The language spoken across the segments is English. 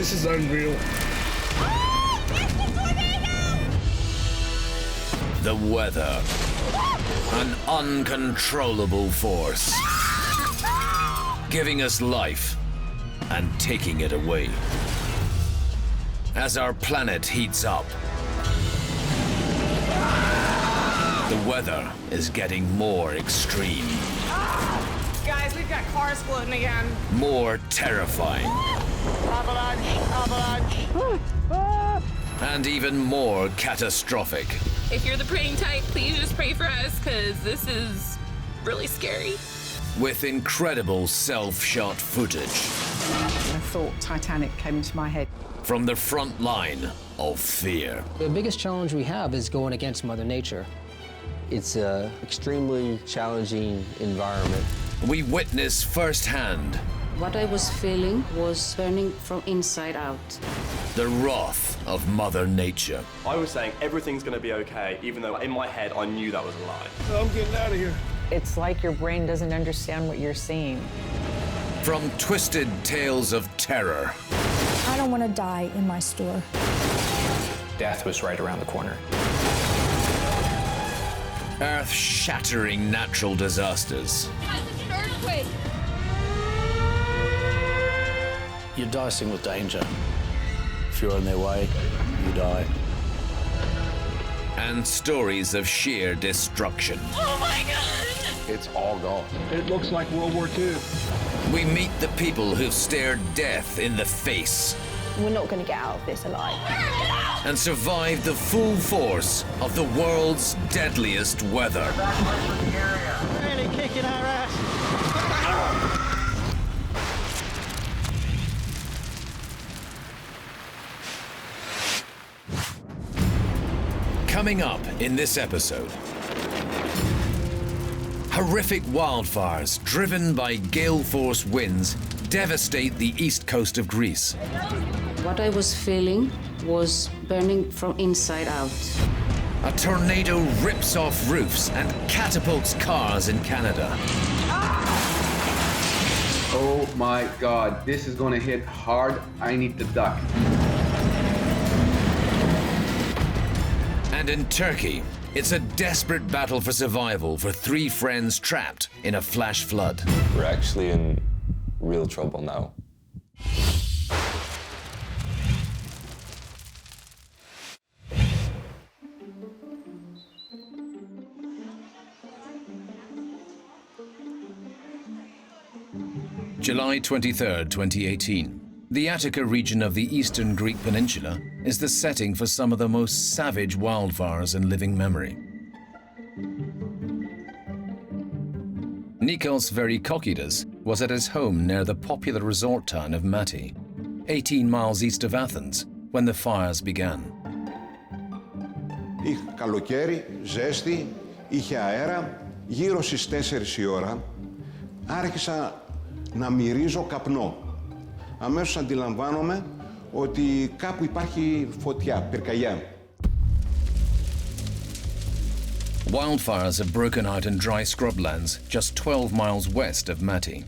This is unreal. The weather, an uncontrollable force, giving us life and taking it away. As our planet heats up, the weather is getting more extreme. Guys, we've got cars floating again. More terrifying. Avalanche! And even more catastrophic. If you're the praying type, please just pray for us, because this is really scary. With incredible self-shot footage. I thought Titanic came into my head. From the front line of fear. The biggest challenge we have is going against Mother Nature. It's an extremely challenging environment. We witness firsthand. What I was feeling was burning from inside out. The wrath of Mother Nature. I was saying everything's going to be okay, even though in my head I knew that was a lie. I'm getting out of here. It's like your brain doesn't understand what you're seeing. From twisted tales of terror. I don't want to die in my store. Death was right around the corner. Earth-shattering natural disasters. It's an earthquake. You're dicing with danger. If you're in their way, you die. And stories of sheer destruction. Oh my God! It's all gone. It looks like World War II. We meet the people who've stared death in the face. We're not going to get out of this alive. And survived the full force of the world's deadliest weather. Really kicking our ass. Coming up in this episode, horrific wildfires driven by gale-force winds devastate the east coast of Greece. What I was feeling was burning from inside out. A tornado rips off roofs and catapults cars in Canada. Oh my God, this is gonna hit hard. I need to duck. And in Turkey, it's a desperate battle for survival for three friends trapped in a flash flood. We're actually in real trouble now. July 23rd, 2018. The Attica region of the eastern Greek peninsula is the setting for some of the most savage wildfires in living memory. Nikos Verikokidas was at his home near the popular resort town of Mati, 18 miles east of Athens, when the fires began. Είχε καλοκαίρι, ζέστη, είχε αέρα, γύρω στις 4 η ώρα άρχισα να μυρίζω καπνό. Αμέσως αντιλαμβάνομαι ότι κάπου υπάρχει φωτιά, πυρκαγιά. Wildfires have broken out in dry scrublands just 12 miles west of Mati.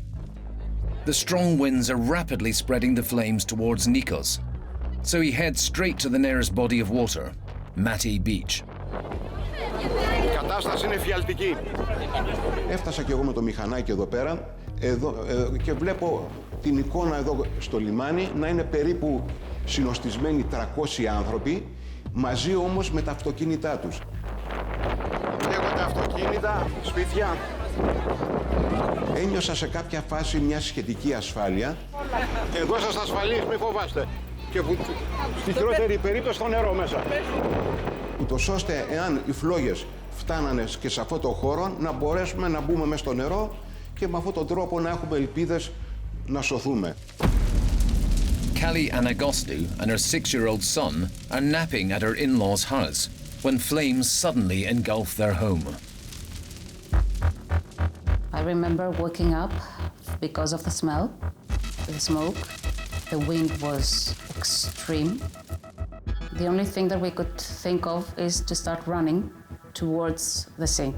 The strong winds are rapidly spreading the flames towards Nikos, so he heads straight to the nearest body of water, Mati Beach. Η κατάσταση είναι φιαλτική. Έφτασα και εγώ με το μηχανάκι εδώ πέρα και βλέπω την εικόνα εδώ στο λιμάνι να είναι περίπου συνοστισμένοι 300 άνθρωποι, μαζί όμως με τα αυτοκίνητά τους. Λέγονται αυτοκίνητα, σπίτια. Ένιωσα σε κάποια φάση μια σχετική ασφάλεια. Εδώ είσαστε ασφαλείς, μη φοβάστε. Και στη χειρότερη περίπτωση στο νερό μέσα. Ούτως ώστε εάν οι φλόγες φτάνανε και σε αυτό το χώρο να μπορέσουμε να μπούμε μέσα στο νερό και με αυτόν τον τρόπο να έχουμε ελπίδες να σωθούμε. Kali Anagostou and her 6-year-old son are napping at her in-laws' house when flames suddenly engulf their home. I remember waking up because of the smell, the smoke. The wind was extreme. The only thing that we could think of is to start running towards the sea.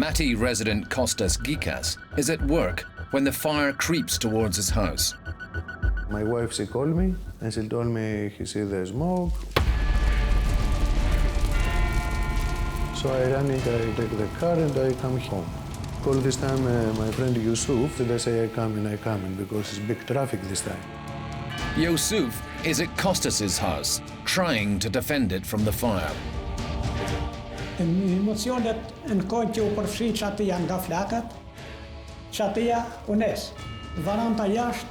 Mati resident Kostas Gikas is at work when the fire creeps towards his house. My wife, she called me and she told me he see the smoke. So I ran in, I take the car and I come home. All this time my friend Yusuf, and I say I come in because it's big traffic this time. Yusuf is at Costas's house, trying to defend it from the fire. Emocionet në kohë që u përfshi çatia nga flakët, çatia u nes, varanta jashtë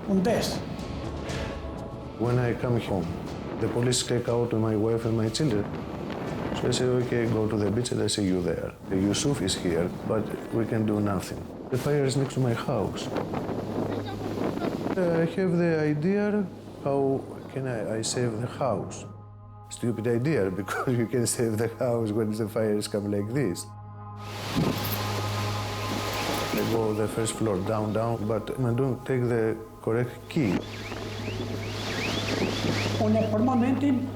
u ndes. When I come home, the police take out my wife and my children. So I say, okay, go to the beach and I see you there. Yusuf is here, but we can do nothing. The fire is next to my house. I have the idea, how can I save the house? Stupid idea, because you can save the house when the fires come like this. I go the first floor, down, but I don't take the correct key. Unë për momentin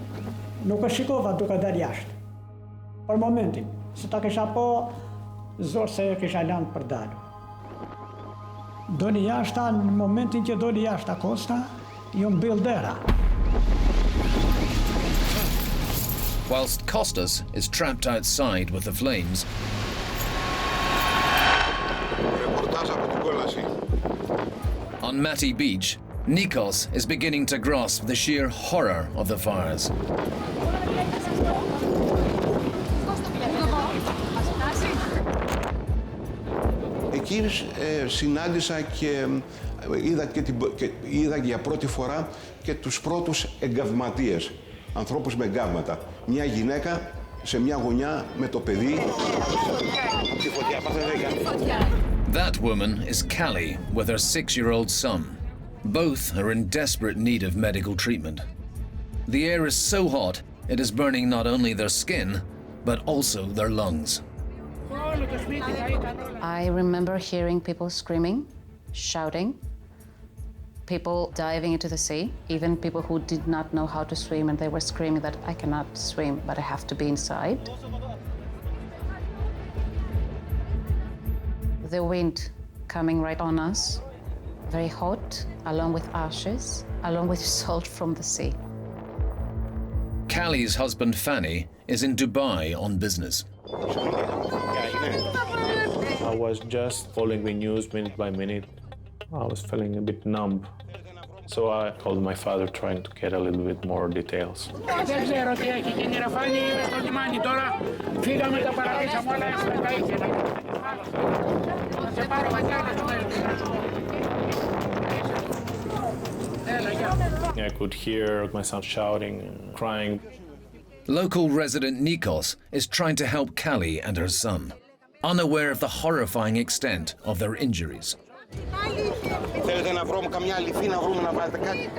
nuk e shikova duke dalë jashtë. Për momentin, se ta kisha po, zor se e kisha lanë për dalë. Doli jashta, në momentin që doli jashta Kosta, ju mbyll dera. Whilst Costas is trapped outside with the flames, on Mati Beach, Nikos is beginning to grasp the sheer horror of the fires. Εκεί συνάντησα και είδα για πρώτη φορά και τους πρώτους εγκαυματίες, ανθρώπους με εγκαύματα. Μια γυναίκα σε μια γωνιά με το παιδί. That woman is Callie with her 6-year-old son. Both are in desperate need of medical treatment. The air is so hot, it is burning not only their skin, but also their lungs. I remember hearing people screaming, shouting, people diving into the sea, even people who did not know how to swim, and they were screaming that I cannot swim, but I have to be inside. The wind coming right on us, very hot, along with ashes, along with salt from the sea. Callie's husband, Fanny, is in Dubai on business. I was just following the news minute by minute. I was feeling a bit numb. So I called my father trying to get a little bit more details. I could hear my son shouting, crying. Local resident Nikos is trying to help Callie and her son, unaware of the horrifying extent of their injuries. Θέλετε να βρούμε καμιά λυφή, να βρούμε να βάλετε κάτι.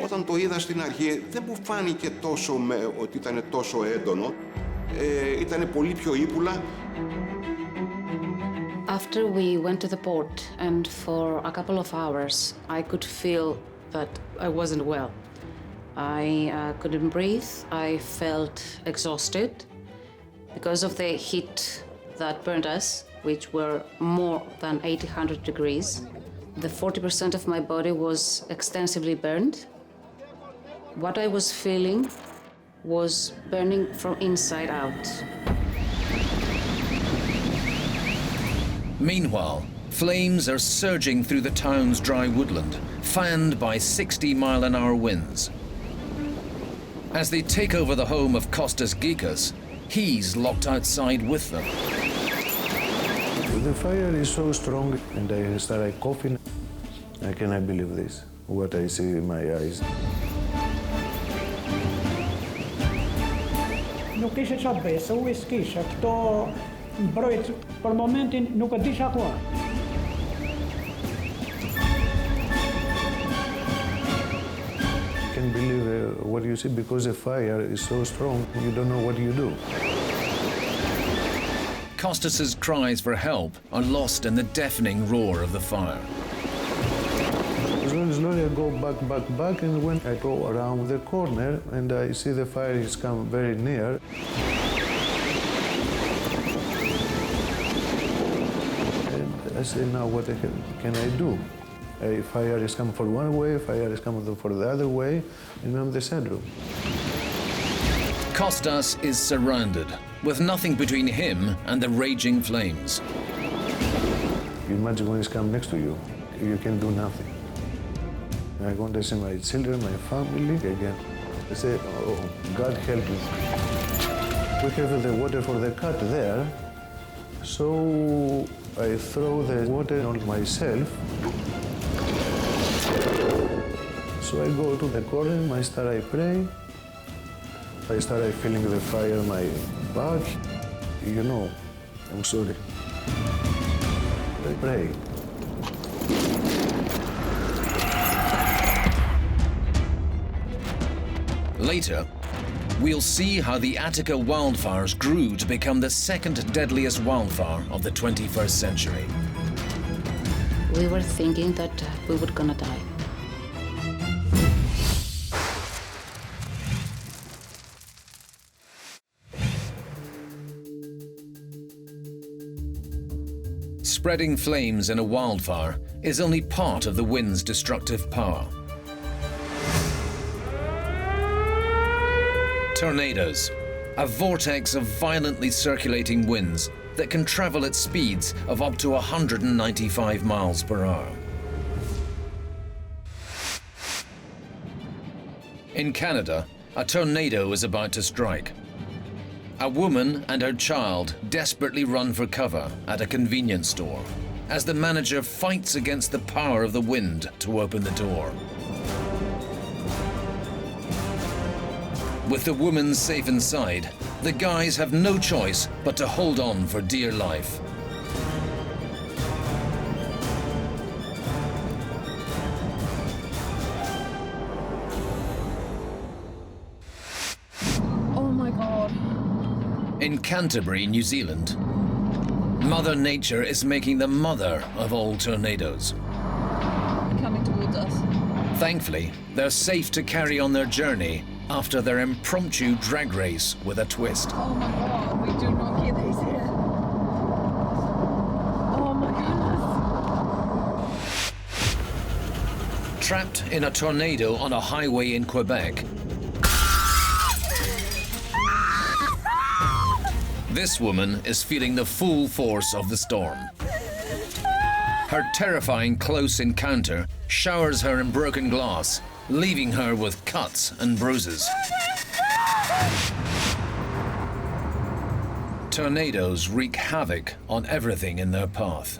Όταν το είδα στην αρχή, δεν μου φάνηκε ότι ήταν τόσο έντονο. Ήταν πολύ πιο ύπουλα. After we went to the port, and for a couple of hours, I could feel that I wasn't well. I couldn't breathe. I felt exhausted because of the heat that burned us, which were more than 800 degrees. The 40% of my body was extensively burned. What I was feeling was burning from inside out. Meanwhile, flames are surging through the town's dry woodland, fanned by 60-mile-an-hour winds. As they take over the home of Kostas Gikas, he's locked outside with them. The fire is so strong, and I started coughing. I cannot believe this, what I see in my eyes. Nuk ishe çfarë bëj, se u s'kisha. Këto mbrojt për momentin nuk e disha akoma. I can't believe what you see because the fire is so strong, you don't know what you do. Kostas's cries for help are lost in the deafening roar of the fire. Slowly I go back, and when I go around the corner and I see the fire is come very near, and I say, now what the hell can I do? A fire is coming for one way, fire is coming for the other way, and I'm the center. Kostas is surrounded, with nothing between him and the raging flames. Imagine when it's come next to you, you can do nothing. I want to see my children, my family again. I say, oh, God help me. We have the water for the cat there, so I throw the water on myself. So I go to the corner, I pray. I start feeling the fire in my back. You know, I'm sorry. I pray. Later, we'll see how the Attica wildfires grew to become the second deadliest wildfire of the 21st century. We were thinking that we were gonna die. Spreading flames in a wildfire is only part of the wind's destructive power. Tornadoes, a vortex of violently circulating winds that can travel at speeds of up to 195 miles per hour. In Canada, a tornado is about to strike. A woman and her child desperately run for cover at a convenience store as the manager fights against the power of the wind to open the door. With the woman safe inside, the guys have no choice but to hold on for dear life. Oh my God. In Canterbury, New Zealand, Mother Nature is making the mother of all tornadoes. Coming towards us. Thankfully, they're safe to carry on their journey after their impromptu drag race with a twist. Oh my God, we do not hear these here. Oh my goodness. Trapped in a tornado on a highway in Quebec, this woman is feeling the full force of the storm. Her terrifying close encounter showers her in broken glass, leaving her with cuts and bruises. Tornadoes wreak havoc on everything in their path.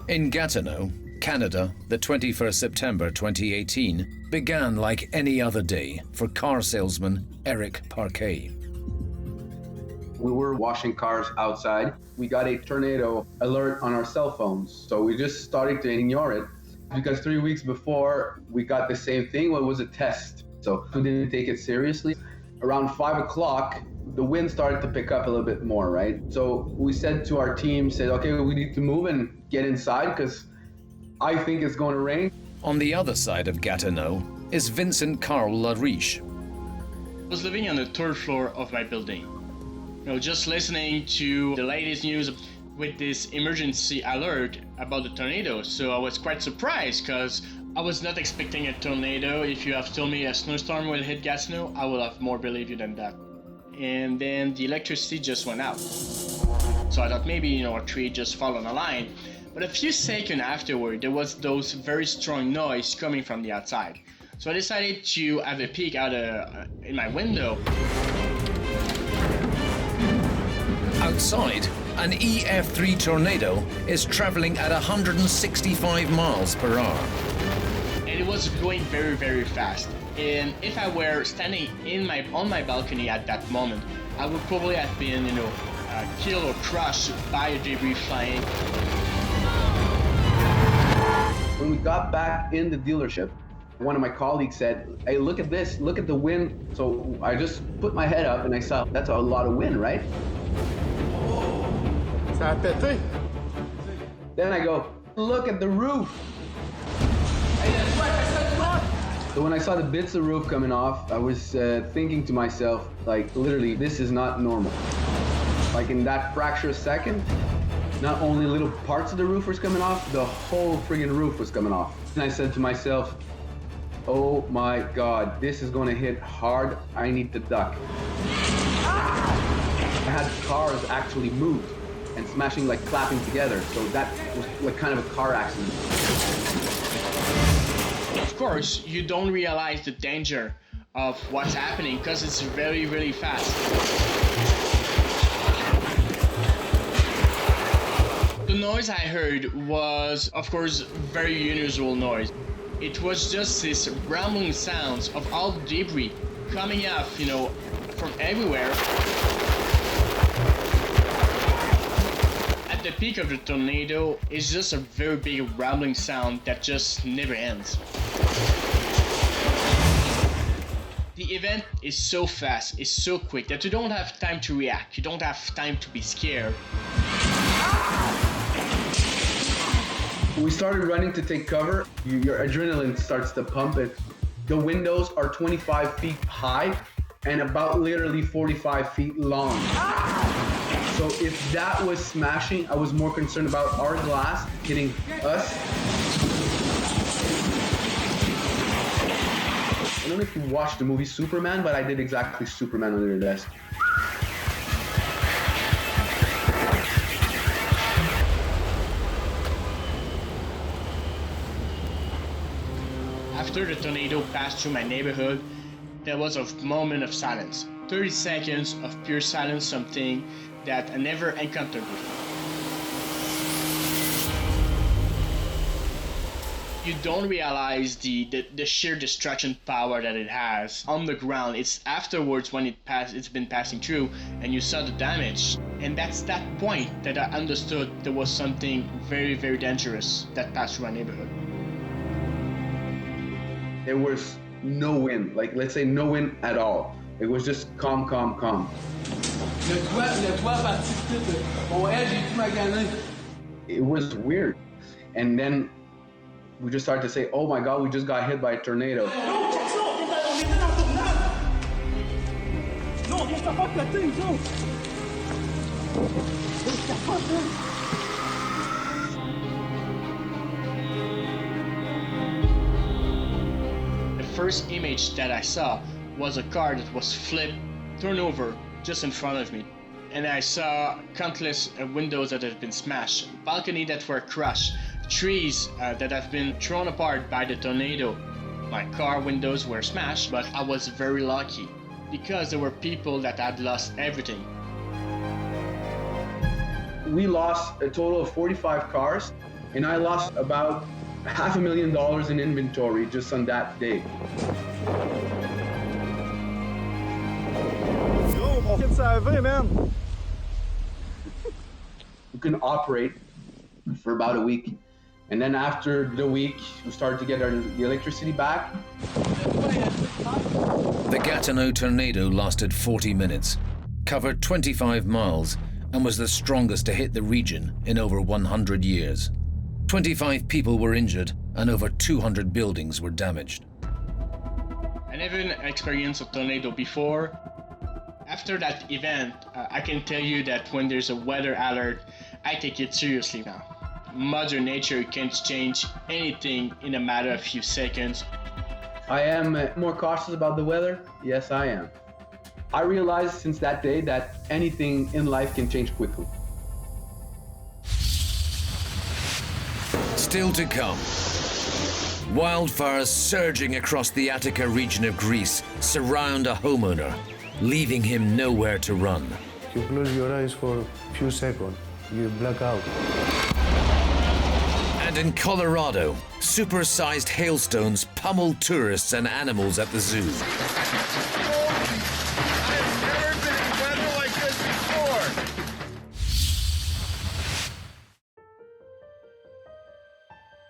In Gatineau, Canada, the 21st September 2018 began like any other day for car salesman Eric Parquet. We were washing cars outside. We got a tornado alert on our cell phones. So we just started to ignore it because 3 weeks before we got the same thing. Well, it was a test. So we didn't take it seriously. Around 5 o'clock, the wind started to pick up a little bit more, right? So we said to our team, okay, we need to move and get inside because I think it's going to rain. On the other side of Gatineau is Vincent Carl Lariche. I was living on the third floor of my building. Just listening to the latest news with this emergency alert about the tornado. So I was quite surprised because I was not expecting a tornado. If you have told me a snowstorm will hit Gatineau, I will have more believed you than that. And then the electricity just went out. So I thought maybe, a tree just fell on a line. But a few seconds afterward, there was those very strong noise coming from the outside. So I decided to have a peek out in my window. Outside, an EF3 tornado is traveling at 165 miles per hour. And it was going very, very fast. And if I were standing on my balcony at that moment, I would probably have been, killed or crushed by a debris flying. When we got back in the dealership, one of my colleagues said, hey, look at this, look at the wind. So I just put my head up and I saw, that's a lot of wind, right? Then I go, look at the roof. So when I saw the bits of roof coming off, I was thinking to myself, like, literally, this is not normal. Like in that fraction of a second, Not only little parts of the roof was coming off, the whole friggin' roof was coming off. And I said to myself, oh my God, this is gonna hit hard. I need to duck. I had cars actually moved and smashing, like clapping together. So that was like kind of a car accident. Of course, you don't realize the danger of what's happening because it's very, very fast. The noise I heard was, of course, very unusual noise. It was just this rumbling sounds of all the debris coming up, you know, from everywhere. At the peak of the tornado, it's just a very big rumbling sound that just never ends. The event is so fast, it's so quick that you don't have time to react, you don't have time to be scared. We started running to take cover. Your adrenaline starts to pump it. The windows are 25 feet high and about literally 45 feet long. So if that was smashing, I was more concerned about our glass hitting us. I don't know if you watched the movie Superman, but I did exactly Superman under the desk. After the tornado passed through my neighborhood, there was a moment of silence. 30 seconds of pure silence, something that I never encountered before. You don't realize the sheer destruction power that it has on the ground. It's afterwards when it's been passing through and you saw the damage. And that's that point that I understood there was something very, very dangerous that passed through my neighborhood. There was no wind, like let's say no wind at all. It was just calm, calm, calm. It was weird. And then we just started to say, oh my God, we just got hit by a tornado. The first image that I saw was a car that was flipped, turned over just in front of me. And I saw countless windows that had been smashed, balconies that were crushed, trees that have been thrown apart by the tornado. My car windows were smashed, but I was very lucky because there were people that had lost everything. We lost a total of 45 cars, and I lost about $500,000 in inventory just on that day. We couldn't operate for about a week. And then after the week, we started to get the electricity back. The Gatineau tornado lasted 40 minutes, covered 25 miles, and was the strongest to hit the region in over 100 years. 25 people were injured and over 200 buildings were damaged. I never experienced a tornado before. After that event, I can tell you that when there's a weather alert, I take it seriously now. Mother Nature can't change anything in a matter of a few seconds. I am more cautious about the weather. Yes, I am. I realized since that day that anything in life can change quickly. Still to come. Wildfires surging across the Attica region of Greece surround a homeowner, leaving him nowhere to run. You close your eyes for a few seconds, you black out. And in Colorado, supersized hailstones pummel tourists and animals at the zoo.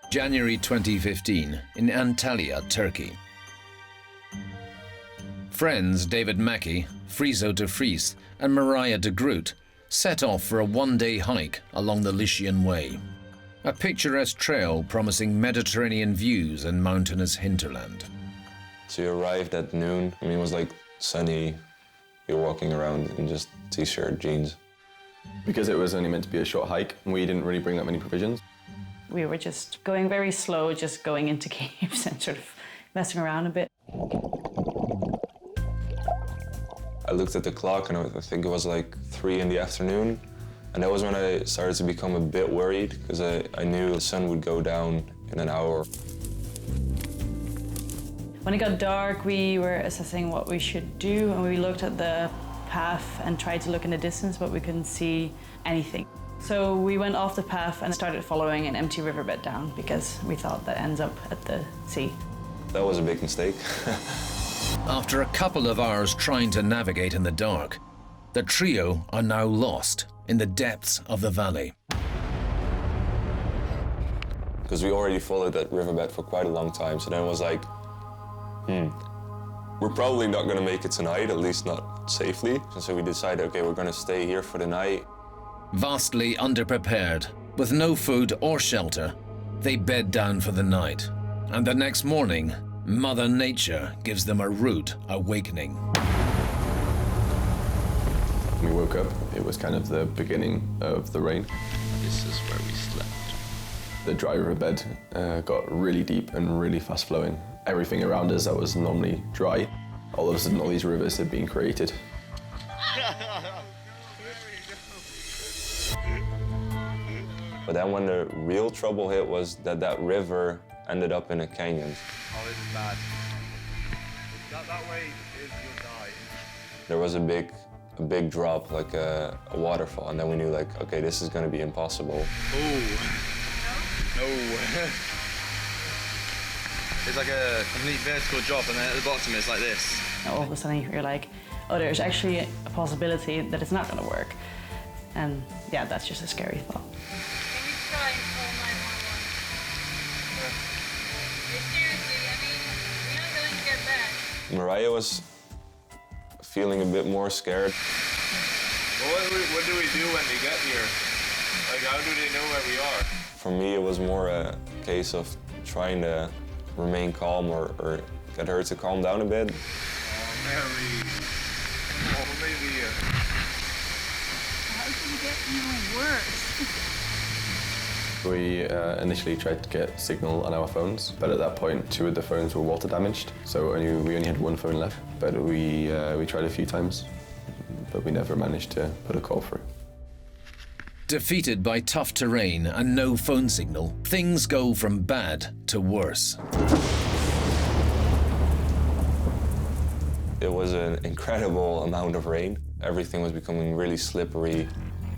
January 2015 in Antalya, Turkey. Friends David Mackey, Friso de Vries and Mariah de Groot set off for a one-day hike along the Lycian Way, a picturesque trail promising Mediterranean views and mountainous hinterland. So you arrived at noon. I mean, it was like sunny. You're walking around in just t-shirt, jeans. Because it was only meant to be a short hike, we didn't really bring that many provisions. We were just going very slow, just going into caves and sort of messing around a bit. I looked at the clock and I think it was like 3 in the afternoon. And that was when I started to become a bit worried because I knew the sun would go down in an hour. When it got dark, we were assessing what we should do, and we looked at the path and tried to look in the distance, but we couldn't see anything. So we went off the path and started following an empty riverbed down because we thought that ends up at the sea. That was a big mistake. After a couple of hours trying to navigate in the dark, the trio are now lost in the depths of the valley. Because we already followed that riverbed for quite a long time, so then it was like, we're probably not going to make it tonight, at least not safely. And so we decided, okay, we're going to stay here for the night. Vastly underprepared, with no food or shelter, they bed down for the night. And the next morning, Mother Nature gives them a rude awakening. When we woke up, it was kind of the beginning of the rain. This is where we slept. The dry riverbed got really deep and really fast flowing. Everything around us that was normally dry, all of a sudden all these rivers had been created. But then when the real trouble hit was that river ended up in a canyon. Oh, this is bad. That way is you'll die. There was a big drop, like a waterfall, and then we knew, like, okay, this is going to be impossible. No. It's like a complete vertical drop, and then at the bottom it's like this. All of a sudden you're like, oh, there's actually a possibility that it's not going to work. And yeah, that's just a scary thought. Can you try and call 911? Seriously, I mean, we're not going to get back. Mariah was feeling a bit more scared. Well, what do we do when they get here? Like, how do they know where we are? For me, it was more a case of trying to remain calm or get her to calm down a bit. Oh, Mary. Oh, maybe. How can it get even worse? We initially tried to get signal on our phones, but at that point, 2 of the phones were water damaged, so we only had 1 phone left. But we tried a few times, but we never managed to put a call through. Defeated by tough terrain and no phone signal, things go from bad to worse. It was an incredible amount of rain. Everything was becoming really slippery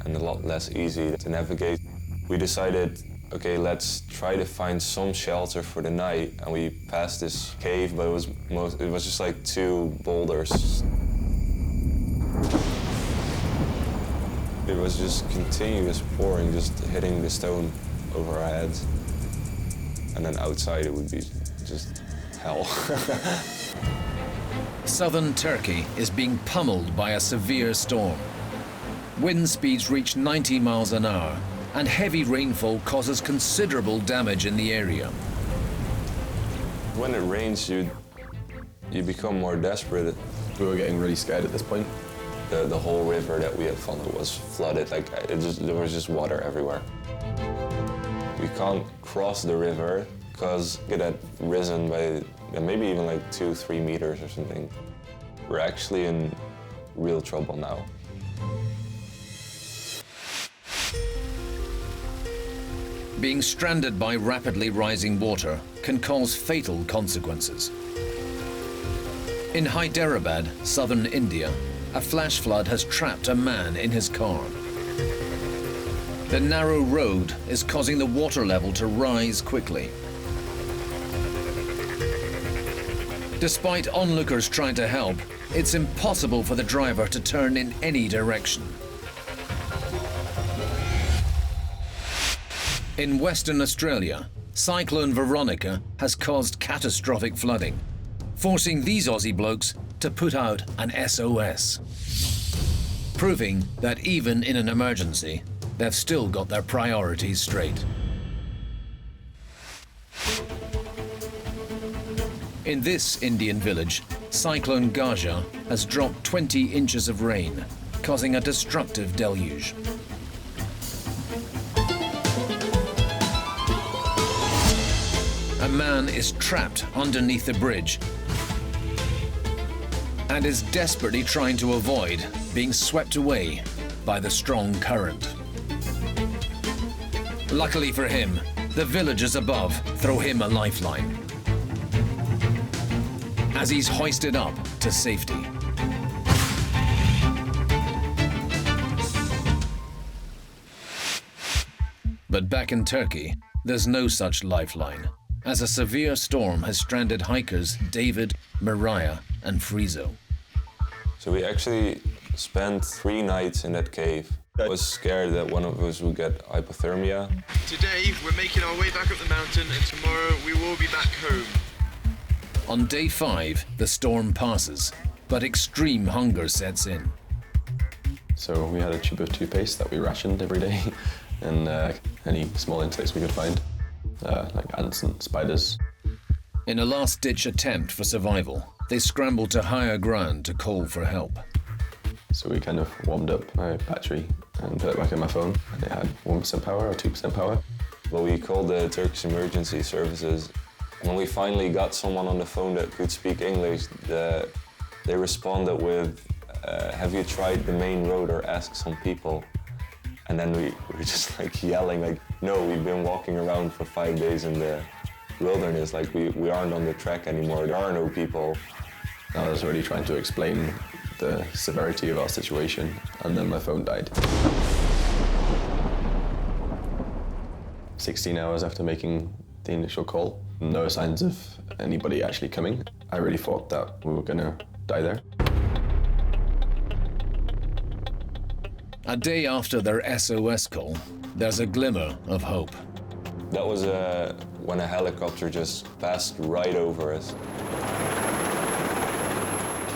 and a lot less easy to navigate. We decided, okay, let's try to find some shelter for the night. And we passed this cave, but it was just like 2 boulders. It was just continuous pouring, just hitting the stone over our heads. And then outside it would be just hell. Southern Turkey is being pummeled by a severe storm. Wind speeds reach 90 miles an hour, and heavy rainfall causes considerable damage in the area. When it rains, you become more desperate. We were getting really scared at this point. The whole river that we had followed was flooded, like there was just water everywhere. We can't cross the river because it had risen by maybe even like 2-3 meters or something. We're actually in real trouble now. Being stranded by rapidly rising water can cause fatal consequences. In Hyderabad, southern India, a flash flood has trapped a man in his car. The narrow road is causing the water level to rise quickly. Despite onlookers trying to help, it's impossible for the driver to turn in any direction. In Western Australia, Cyclone Veronica has caused catastrophic flooding, forcing these Aussie blokes to put out an SOS. Proving that even in an emergency, they've still got their priorities straight. In this Indian village, Cyclone Gaja has dropped 20 inches of rain, causing a destructive deluge. A man is trapped underneath the bridge and is desperately trying to avoid being swept away by the strong current. Luckily for him, the villagers above throw him a lifeline as he's hoisted up to safety. But back in Turkey, there's no such lifeline, as a severe storm has stranded hikers David, Mariah, and Frizo. So we actually spent 3 nights in that cave. I was scared that one of us would get hypothermia. Today, we're making our way back up the mountain, and tomorrow we will be back home. On day 5, the storm passes, but extreme hunger sets in. So we had a tube of toothpaste that we rationed every day, and any small insects we could find, like ants and spiders. In a last-ditch attempt for survival, they scrambled to higher ground to call for help. So we kind of warmed up my battery and put it back in my phone, and it had 1% power or 2% power. Well, we called the Turkish emergency services. When we finally got someone on the phone that could speak English, they responded with, have you tried the main road or asked some people? And then we were just like yelling, like, no, we've been walking around for 5 days in the wilderness, like we aren't on the track anymore, there are no people. I was already trying to explain the severity of our situation, and then my phone died. 16 hours after making the initial call, no signs of anybody actually coming. I really thought that we were gonna die there. A day after their SOS call, there's a glimmer of hope. That was when a helicopter just passed right over us.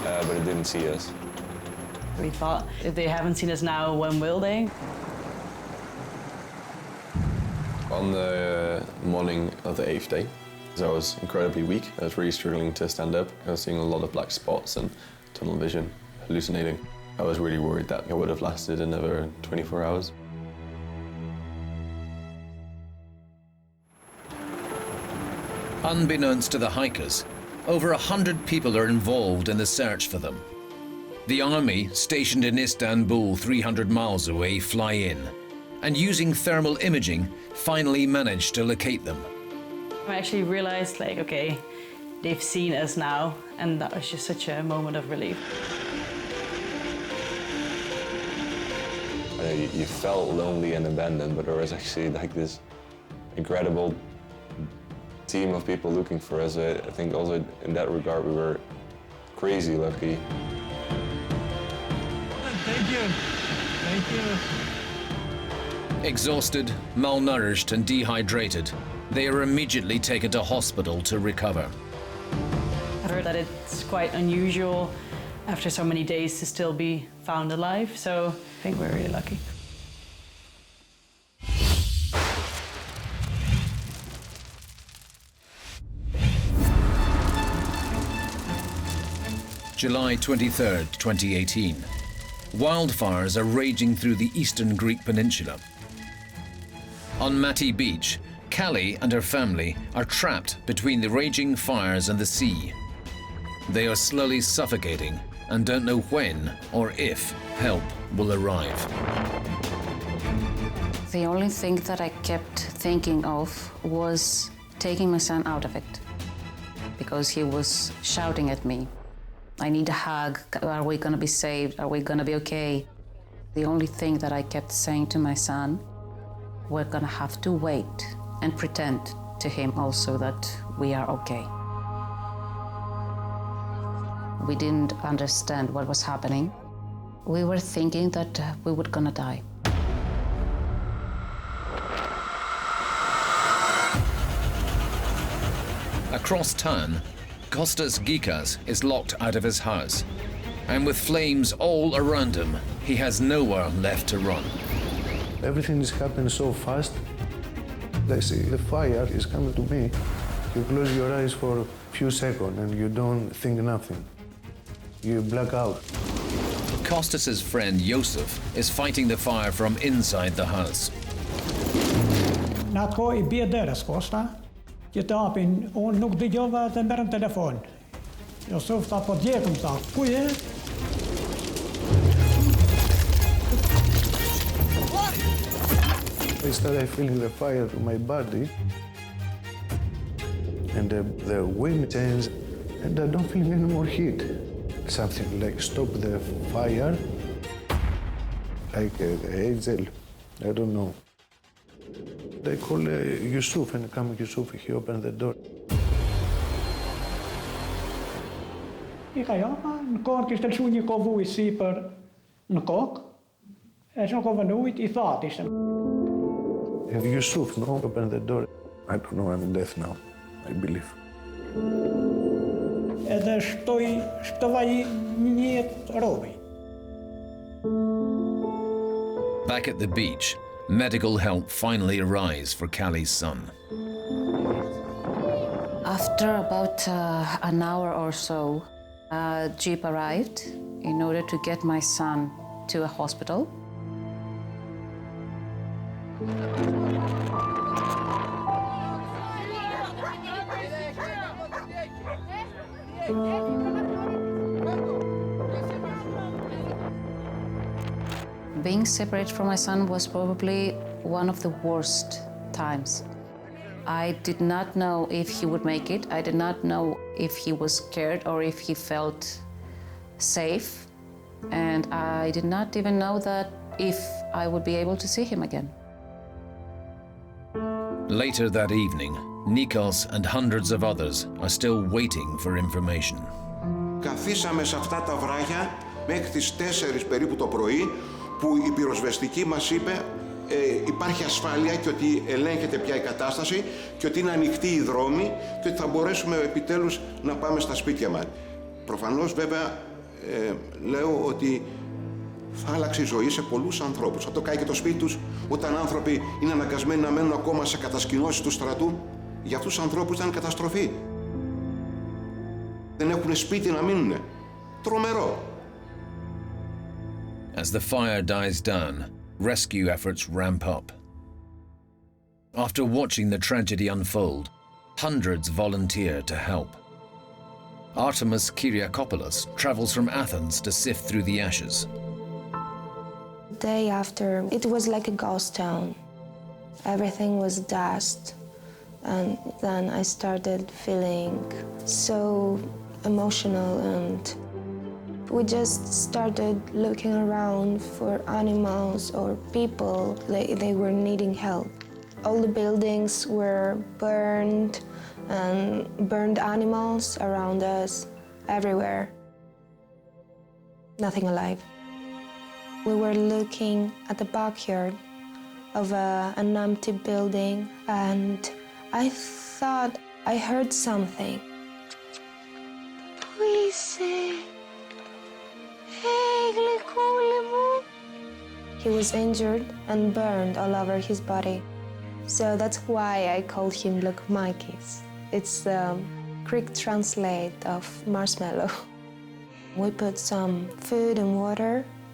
But it didn't see us. We thought, if they haven't seen us now, when will they? On the morning of the 8th day, I was incredibly weak. I was really struggling to stand up. I was seeing a lot of black spots and tunnel vision, hallucinating. I was really worried that I would have lasted another 24 hours. Unbeknownst to the hikers, over 100 people are involved in the search for them. The army, stationed in Istanbul 300 miles away, fly in, and using thermal imaging, finally manage to locate them. I actually realized, like, okay, they've seen us now, and that was just such a moment of relief. You felt lonely and abandoned, but there was actually like this incredible team of people looking for us. I think also in that regard we were crazy lucky. Thank you. Thank you. Exhausted, malnourished and dehydrated, they are immediately taken to hospital to recover. I've heard that it's quite unusual after so many days to still be found alive, so I think we're really lucky. July 23rd, 2018. Wildfires are raging through the eastern Greek peninsula. On Mati Beach, Callie and her family are trapped between the raging fires and the sea. They are slowly suffocating and don't know when or if help will arrive. The only thing that I kept thinking of was taking my son out of it, because he was shouting at me, I need a hug, are we gonna be saved, are we gonna be okay? The only thing that I kept saying to my son, we're gonna have to wait and pretend to him also that we are okay. We didn't understand what was happening. We were thinking that we were gonna die. Across town, Kostas Gikas is locked out of his house, and with flames all around him, he has nowhere left to run. Everything is happening so fast. I see the fire is coming to me. You close your eyes for a few seconds and you don't think nothing. You black out. Kostas's friend Josef is fighting the fire from inside the house. Natë kohë I bie deres, Kosta, që të hapin, unë nuk dëgjova të merrën telefon. Josef tha, po djekëm, tha, ku je? I started feeling the fire to my body, and the wind changed, and I don't feel any more heat. Something like stop the fire, like an angel, I don't know. They call Yusuf, and come Yusuf, he opened the door. I ka jama, në kohën kishte lëshu një kovuj si për në kokë, e që në kovën ujt, I thatë ishte. And Yusuf, no, opened the door. I don't know, I'm deaf now, I believe. Edhe shpëtova një jetë robi. Back at the beach, medical help finally arrives for Callie's son. After about an hour or so, a jeep arrived in order to get my son to a hospital. Being separated from my son was probably one of the worst times. I did not know if he would make it. I did not know if he was scared or if he felt safe. And I did not even know that if I would be able to see him again. Later that evening, Nikos and hundreds of others are still waiting for information. Καθίσαμε σε αυτά τα βράχια μέχρι τις 4 περίπου το πρωί, που η πυροσβεστική μας είπε υπάρχει ασφάλεια και ότι ελέγχεται πια η κατάσταση και ότι είναι ανοιχτοί οι δρόμοι και ότι θα μπορέσουμε επιτέλους να πάμε στα σπίτια μας. Προφανώς βέβαια λέω ότι θα άλλαξε η ζωή σε πολλούς ανθρώπους. Θα το κάνει και το σπίτι τους όταν άνθρωποι είναι αναγκασμένοι να μένουν ακόμα σε κατασκηνώσεις του στρατού. Για αυτούς τους ανθρώπους ήταν καταστροφή. Δεν έχουν σπίτι να μείνουνε. Τρομερό. As the fire dies down, rescue efforts ramp up. After watching the tragedy unfold, hundreds volunteer to help. Artemis Kyriakopoulos travels from Athens to sift through the ashes. The day after, it was like a ghost town. Everything was dust. And then I started feeling so emotional, and we just started looking around for animals or people. They were needing help. All the buildings were burned, and burned animals around us, everywhere. Nothing alive. We were looking at the backyard of an empty building, and I thought I heard something. He was injured and burned all over his body. So that's why I called him Lokmakis. It's the Greek translate of marshmallow. We put some food and water,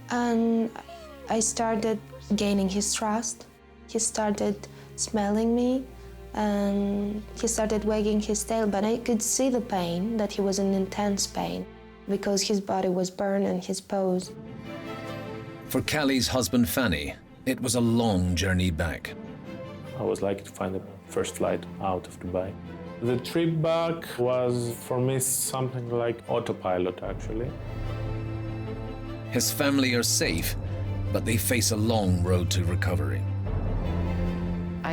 and I started gaining his trust. He started smelling me, and he started wagging his tail, but I could see the pain, that he was in intense pain, because his body was burned and his paws. For Callie's husband Fanny, it was a long journey back. I was lucky to find the first flight out of Dubai. The trip back was, for me, something like autopilot, actually. His family are safe, but they face a long road to recovery.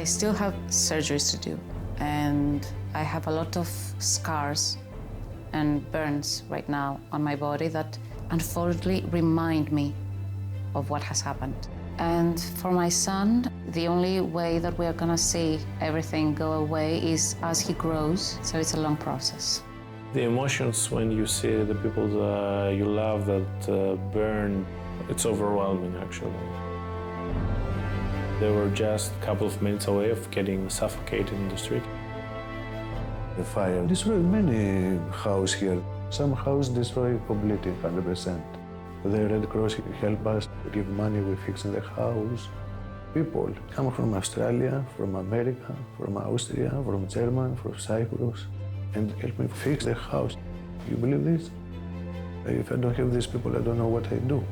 I still have surgeries to do, and I have a lot of scars and burns right now on my body that unfortunately remind me of what has happened. And for my son, the only way that we are gonna see everything go away is as he grows, so it's a long process. The emotions when you see the people that you love that burn, it's overwhelming, actually. They were just a couple of minutes away of getting suffocated in the street. The fire destroyed many houses here. Some houses destroyed completely, 100%. The Red Cross help us, give money, we fix the house. People come from Australia, from America, from Austria, from Germany, from Cyprus, and help me fix the house. You believe this? If I don't have these people, I don't know what I do.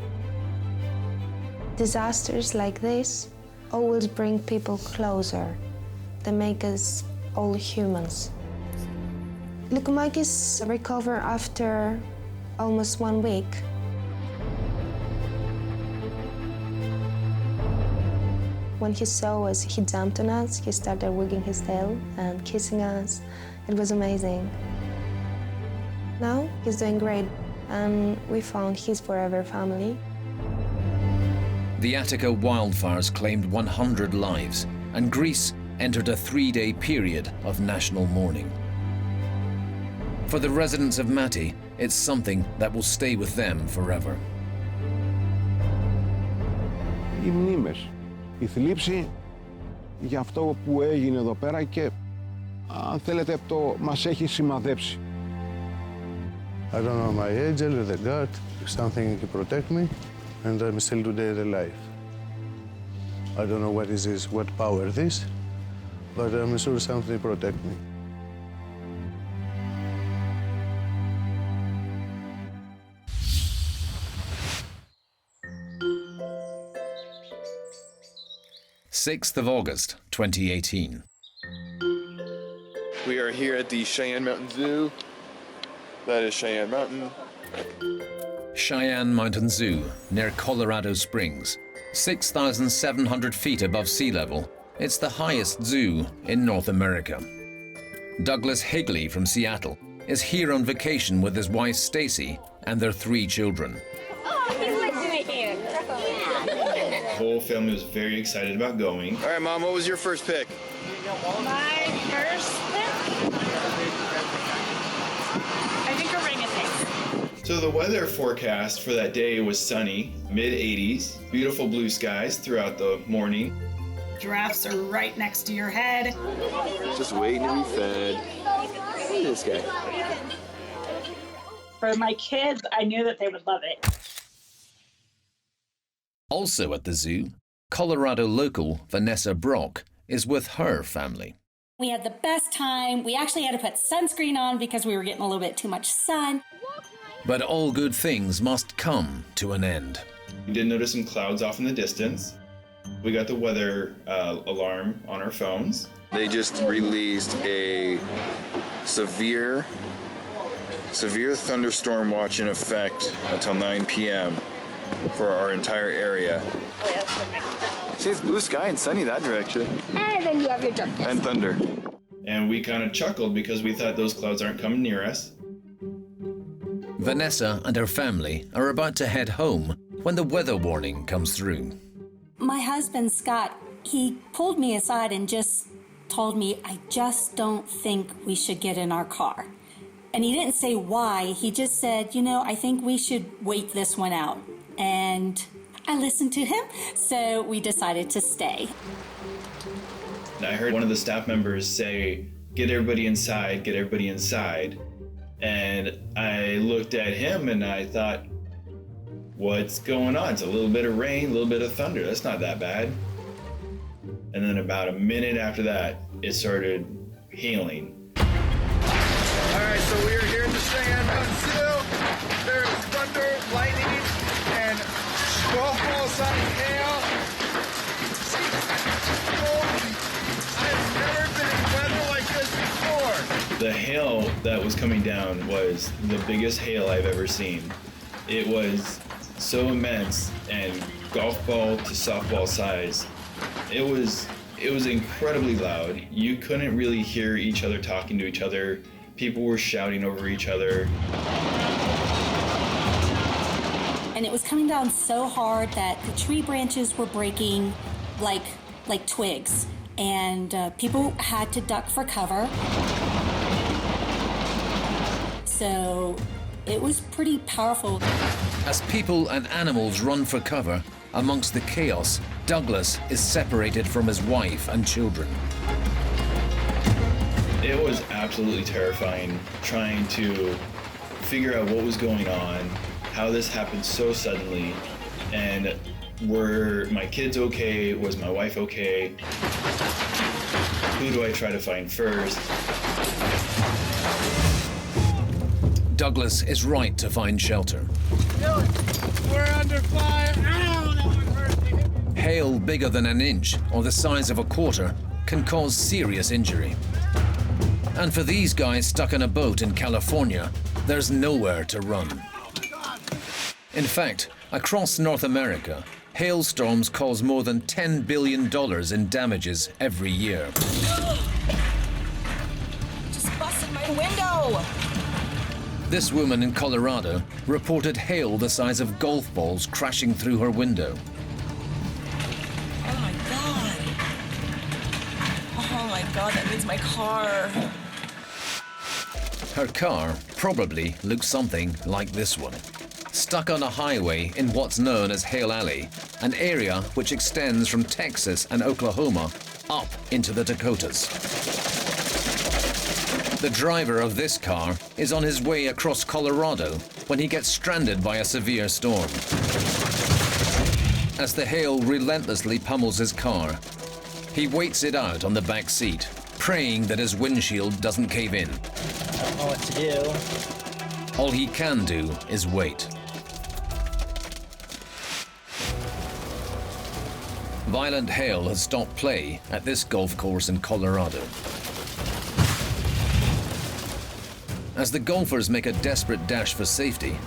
Disasters like this always bring people closer. They make us all humans. Lukumagis recover after almost 1 week. When he saw us, he jumped on us, he started wagging his tail and kissing us. It was amazing. Now he's doing great, and we found his forever family. The Attica wildfires claimed 100 lives, and Greece entered a 3-day period of national mourning. For the residents of Mati, it's something that will stay with them forever. Οι μνήμες, η θλίψη για αυτό που έγινε εδώ πέρα και αν θέλετε μας έχει σημαδέψει. I don't know my angel, the God, something to protect me, and I'm still today alive. I don't know what is this, what power this, but I'm sure something protect me. August 2018. We are here at the Cheyenne Mountain Zoo. That is Cheyenne Mountain. Cheyenne Mountain Zoo, near Colorado Springs. 6,700 feet above sea level, it's the highest zoo in North America. Douglas Higley from Seattle is here on vacation with his wife Stacy and their 3 children. Oh, he's listening here. The whole family was very excited about going. All right, Mom, what was your first pick? My first pick? I think orangutan. So the weather forecast for that day was sunny, mid-80s, beautiful blue skies throughout the morning. Giraffes are right next to your head. Just waiting to be fed. Look at this guy. For my kids, I knew that they would love it. Also at the zoo, Colorado local Vanessa Brock is with her family. We had the best time. We actually had to put sunscreen on because we were getting a little bit too much sun. But all good things must come to an end. We did notice some clouds off in the distance. We got the weather alarm on our phones. They just released a severe thunderstorm watch in effect until 9 p.m. for our entire area. See, it's blue sky and sunny that direction. And then you have your darkness. And thunder. And we kind of chuckled because we thought those clouds aren't coming near us. Vanessa and her family are about to head home when the weather warning comes through. My husband, Scott, he pulled me aside and just told me, I just don't think we should get in our car. And he didn't say why. He just said, you know, I think we should wait this one out. And I listened to him, so we decided to stay. I heard one of the staff members say, get everybody inside, get everybody inside. And I looked at him and I thought, what's going on? It's a little bit of rain, a little bit of thunder. That's not that bad. And then about a minute after that, it started hailing. All right, so we are here in the Cheyenne Mountain Zoo. There is thunder, lightning, and golf ball size hail. I've never been in weather like this before. The hail that was coming down was the biggest hail I've ever seen. It was so immense and golf ball to softball size. It was incredibly loud. You couldn't really hear each other talking to each other. People were shouting over each other. And it was coming down so hard that the tree branches were breaking like twigs. And people had to duck for cover. So it was pretty powerful. As people and animals run for cover, amongst the chaos, Douglas is separated from his wife and children. It was absolutely terrifying trying to figure out what was going on, how this happened so suddenly, and were my kids okay? Was my wife okay? Who do I try to find first? Douglas is right to find shelter. We're under fire. Ow, that one hurt me. Hail bigger than an inch or the size of a quarter can cause serious injury. And for these guys stuck in a boat in California, there's nowhere to run. In fact, across North America, hailstorms cause more than $10 billion in damages every year. Just busted my window! This woman in Colorado reported hail the size of golf balls crashing through her window. Oh my God. Oh my God, that means my car. Her car probably looks something like this one. Stuck on a highway in what's known as Hail Alley, an area which extends from Texas and Oklahoma up into the Dakotas. The driver of this car is on his way across Colorado when he gets stranded by a severe storm. As the hail relentlessly pummels his car, he waits it out on the back seat, praying that his windshield doesn't cave in. I don't know what to do. All he can do is wait. Violent hail has stopped play at this golf course in Colorado. As the golfers make a desperate dash for safety,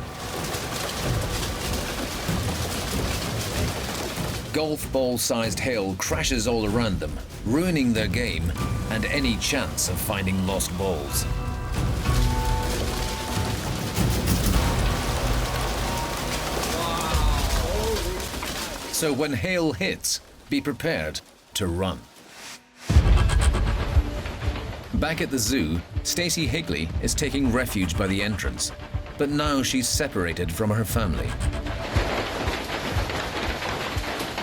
golf ball-sized hail crashes all around them, ruining their game and any chance of finding lost balls. So when hail hits, be prepared to run. Back at the zoo, Stacy Higley is taking refuge by the entrance, but now she's separated from her family.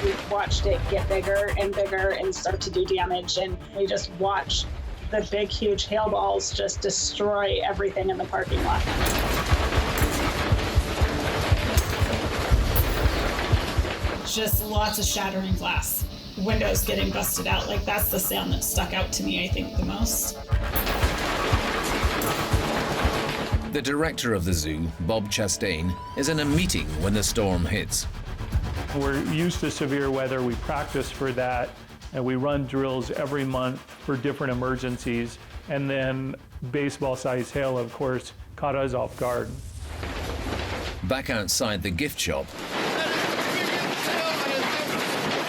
We've watched it get bigger and start to do damage, and we just watched the big, huge hail balls just destroy everything in the parking lot. Just lots of shattering glass. Windows getting busted out. Like, that's the sound that stuck out to me, I think, the most. The director of the zoo, Bob Chastain, is in a meeting when the storm hits. We're used to severe weather, we practice for that, and we run drills every month for different emergencies. And then baseball-sized hail, of course, caught us off guard. Back outside the gift shop,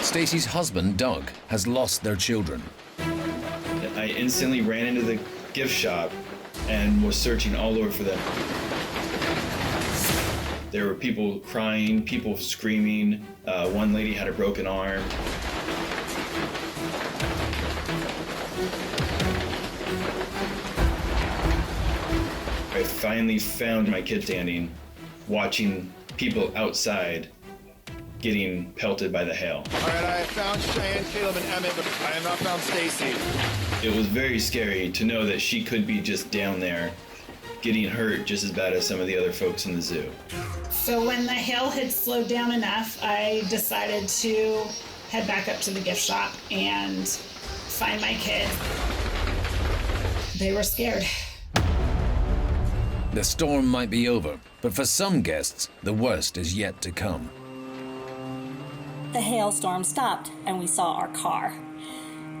Stacy's husband, Doug, has lost their children. I instantly ran into the gift shop and was searching all over for them. There were people crying, people screaming. One lady had a broken arm. I finally found my kid standing, watching people outside getting pelted by the hail. All right, I have found Cheyenne, Caleb, and Emmett, but I have not found Stacy. It was very scary to know that she could be just down there, getting hurt just as bad as some of the other folks in the zoo. So when the hail had slowed down enough, I decided to head back up to the gift shop and find my kids. They were scared. The storm might be over, but for some guests, the worst is yet to come. The hailstorm stopped and we saw our car,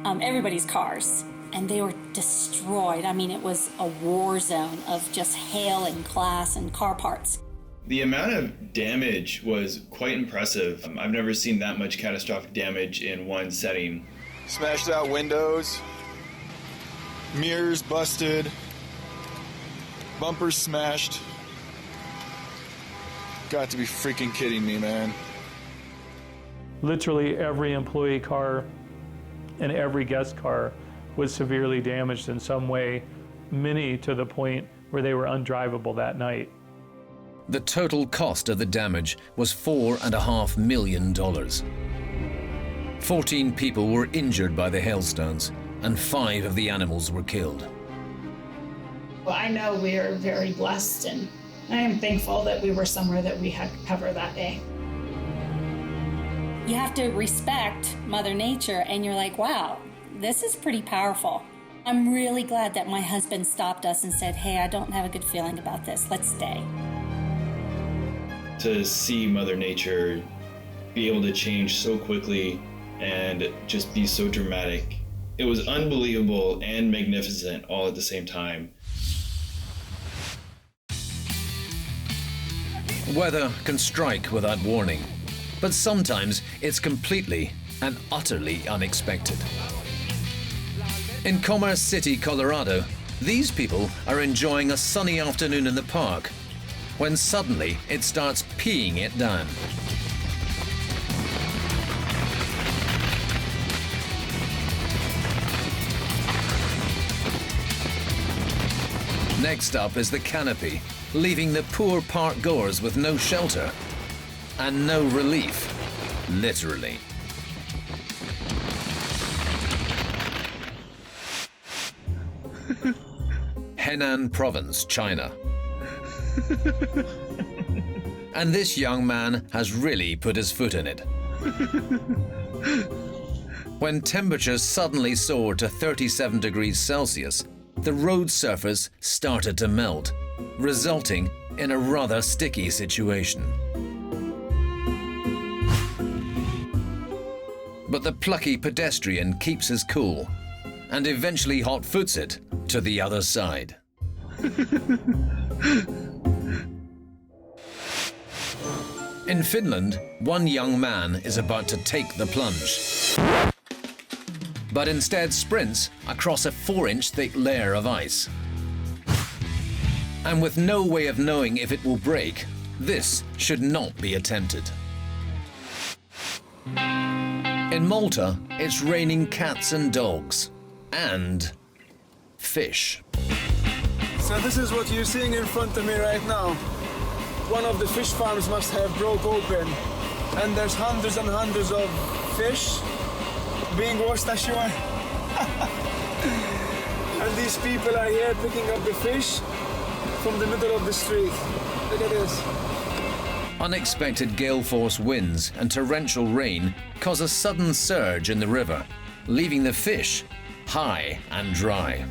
everybody's cars, and they were destroyed. I mean, it was a war zone of just hail and glass and car parts. The amount of damage was quite impressive. I've never seen that much catastrophic damage in one setting. Smashed out windows, mirrors busted, bumpers smashed. Got to be freaking kidding me, man. Literally every employee car and every guest car was severely damaged in some way, many to the point where they were undrivable that night. The total cost of the damage was $4.5 million. 14 people were injured by the hailstones, and 5 of the animals were killed. Well, I know we're very blessed and I am thankful that we were somewhere that we had cover that day. You have to respect Mother Nature, and you're like, wow, this is pretty powerful. I'm really glad that my husband stopped us and said, hey, I don't have a good feeling about this. Let's stay. To see Mother Nature be able to change so quickly and just be so dramatic, it was unbelievable and magnificent all at the same time. Weather can strike without warning, but sometimes it's completely and utterly unexpected. In Commerce City, Colorado, these people are enjoying a sunny afternoon in the park when suddenly it starts peeing it down. Next up is the canopy, leaving the poor park goers with no shelter and no relief, literally. Henan Province, China. And this young man has really put his foot in it. When temperatures suddenly soared to 37 degrees Celsius, the road surface started to melt, resulting in a rather sticky situation. But the plucky pedestrian keeps his cool and eventually hot-foots it to the other side. In Finland, one young man is about to take the plunge, but instead sprints across a 4-inch thick layer of ice. And with no way of knowing if it will break, this should not be attempted. In Malta, it's raining cats and dogs, and fish. So this is what you're seeing in front of me right now. One of the fish farms must have broke open, and there's hundreds and hundreds of fish being washed ashore. And these people are here picking up the fish from the middle of the street. Look at this. Unexpected gale force winds and torrential rain cause a sudden surge in the river, leaving the fish high and dry.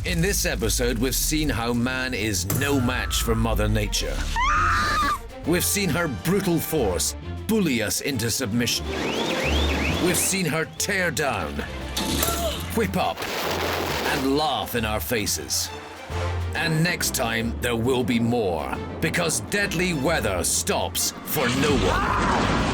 In this episode, we've seen how man is no match for Mother Nature. We've seen her brutal force bully us into submission. We've seen her tear down, whip up, and laugh in our faces. And next time, there will be more, because deadly weather stops for no one.